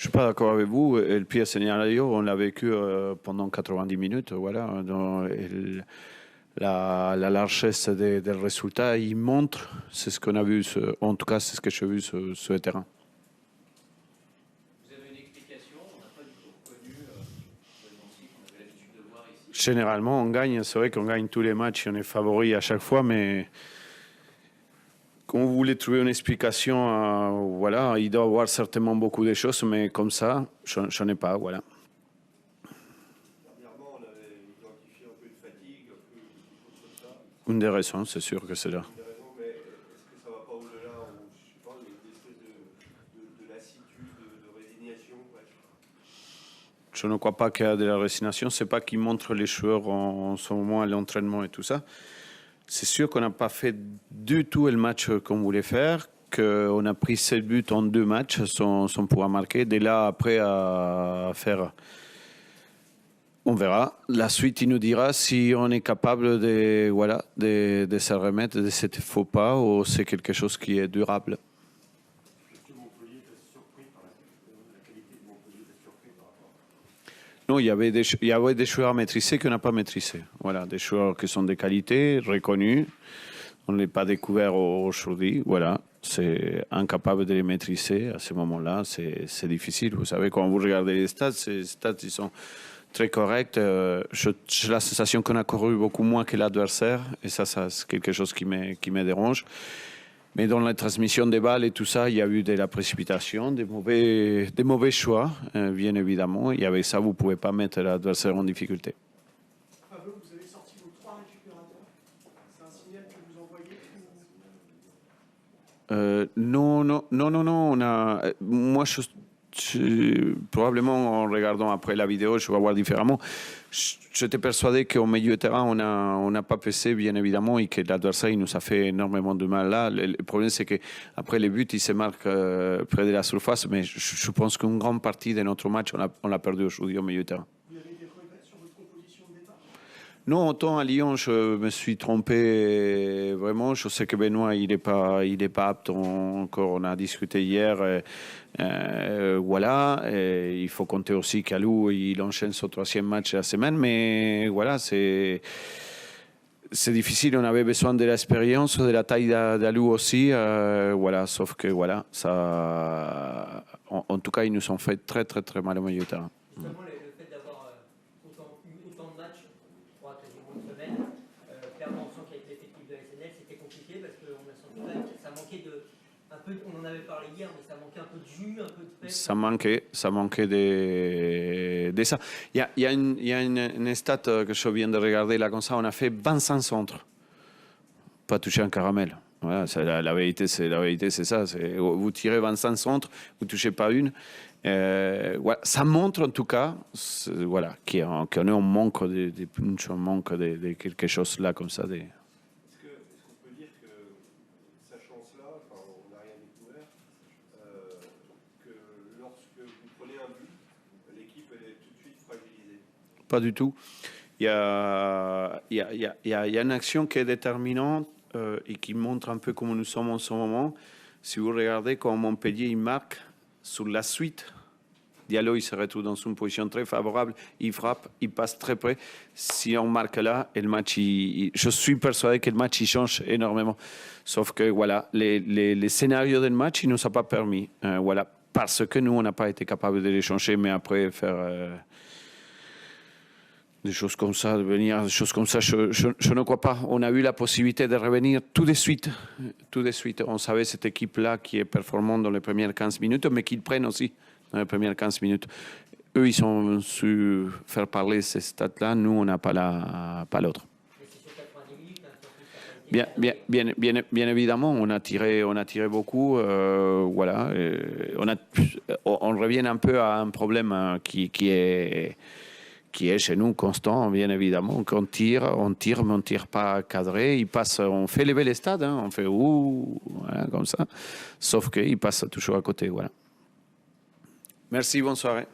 suis pas d'accord avec vous. Et le pire scénario, on l'a vécu pendant 90 minutes. Voilà. La largesse des résultats, il montre, c'est ce qu'on a vu, en tout cas, c'est ce que j'ai vu sur le terrain. Vous avez une explication? On n'a pas du tout reconnu Nancy qu'on avait l'habitude de voir ici. Généralement, on gagne. C'est vrai qu'on gagne tous les matchs, on est favori à chaque fois, mais quand vous voulez trouver une explication, voilà, il doit y avoir certainement beaucoup de choses, mais comme ça, je n'en ai pas, voilà. Dernièrement, on avait identifié un peu de fatigue, un peu des choses comme ça. Une des raisons, c'est sûr que c'est là. Une des raisons, mais est-ce que ça va pas au-delà, ou je sais pas, une espèce de lassitude, de résignation, ouais. Je ne crois pas qu'il y a de la résignation. C'est pas qui montre les joueurs en ce moment à l'entraînement et tout ça. C'est sûr qu'on n'a pas fait du tout le match qu'on voulait faire, qu'on a pris 7 buts en 2 matchs sans pouvoir marquer. Dès là, après, à faire, on verra. La suite, il nous dira si on est capable de, voilà, de se remettre de ce faux pas ou c'est quelque chose qui est durable. Non, il y avait des joueurs maîtrisés qu'on n'a pas maîtrisés. Voilà, des joueurs qui sont de qualité, reconnus. On ne les a pas découvert aujourd'hui. Voilà, c'est incapable de les maîtriser à ce moment-là. C'est difficile. Vous savez, quand vous regardez les stats, ils sont très corrects. J'ai la sensation qu'on a couru beaucoup moins que l'adversaire. Et ça c'est quelque chose qui me dérange. Mais dans la transmission des balles et tout ça, il y a eu de la précipitation, des mauvais choix, bien évidemment. Et avec ça, vous ne pouvez pas mettre l'adversaire en difficulté. Pablo, vous avez sorti vos 3 récupérateurs. C'est un signal que vous envoyez Non. Moi, probablement en regardant après la vidéo, je vais voir différemment. J'étais persuadé qu'au milieu de terrain, on n'a pas pesé, bien évidemment, et que l'adversaire nous a fait énormément de mal là. Le problème, c'est qu'après les buts, ils se marquent près de la surface, mais je pense qu'une grande partie de notre match, on l'a perdu aujourd'hui au milieu de terrain. Vous avez des regrets sur votre composition de départ? Non, autant à Lyon, je me suis trompé vraiment. Je sais que Benoît, il est pas apte encore. On a discuté hier. Voilà. Et il faut compter aussi qu'Alou, il enchaîne son 3e match de la semaine. Mais voilà, c'est difficile. On avait besoin de l'expérience, de la taille d'Alou aussi. Voilà. Sauf que voilà, ça, en tout cas, ils nous ont fait très, très, très mal au milieu de terrain. Justement, le fait d'avoir autant de matchs, quasiment une semaine, clairement, on sent qu'avec l'effectif de la SNL, c'était compliqué parce qu'on a senti quand même que ça manquait un peu, on en avait parlé hier, mais ça manquait un peu de jus, un peu de pêche. Ça manquait de ça. Il y a une stat que je viens de regarder là comme ça. On a fait 25 centres, pas touché un caramel. Voilà, la vérité, c'est ça. Vous tirez 25 centres, vous touchez pas une. Voilà, ça montre en tout cas, voilà, qu'on est en manque de punch, on manque de quelque chose là comme ça. Est-ce qu'on peut dire que, sachant cela, enfin, on n'a rien découvert, que lorsque vous prenez un but, l'équipe elle est tout de suite fragilisée? Pas du tout. Il y a une action qui est déterminante et qui montre un peu comment nous sommes en ce moment. Si vous regardez quand Montpellier il marque sur la suite, Diallo il se retrouve dans une position très favorable, il frappe, il passe très près. Si on marque là, et le match, je suis persuadé que le match il change énormément. Sauf que voilà, les scénarios du match, il ne nous a pas permis. Voilà, parce que nous, on n'a pas été capable de les changer, mais après faire des choses comme ça, devenir des choses comme ça, je ne crois pas. On a eu la possibilité de revenir tout de suite. Tout de suite. On savait cette équipe-là qui est performante dans les premières 15 minutes, mais qu'ils prennent aussi dans les premières 15 minutes. Eux, ils ont su faire parler ces stats-là. Nous, on n'a pas l'autre. Mais c'est sur 90 minutes, hein, surtout, Bien évidemment, on a tiré beaucoup. Voilà. On revient un peu à un problème qui est chez nous constant, bien évidemment. On tire, mais on ne tire pas cadré. On fait lever les stades, hein, on fait voilà, comme ça. Sauf qu'il passe toujours à côté. Voilà. Merci, bonne soirée.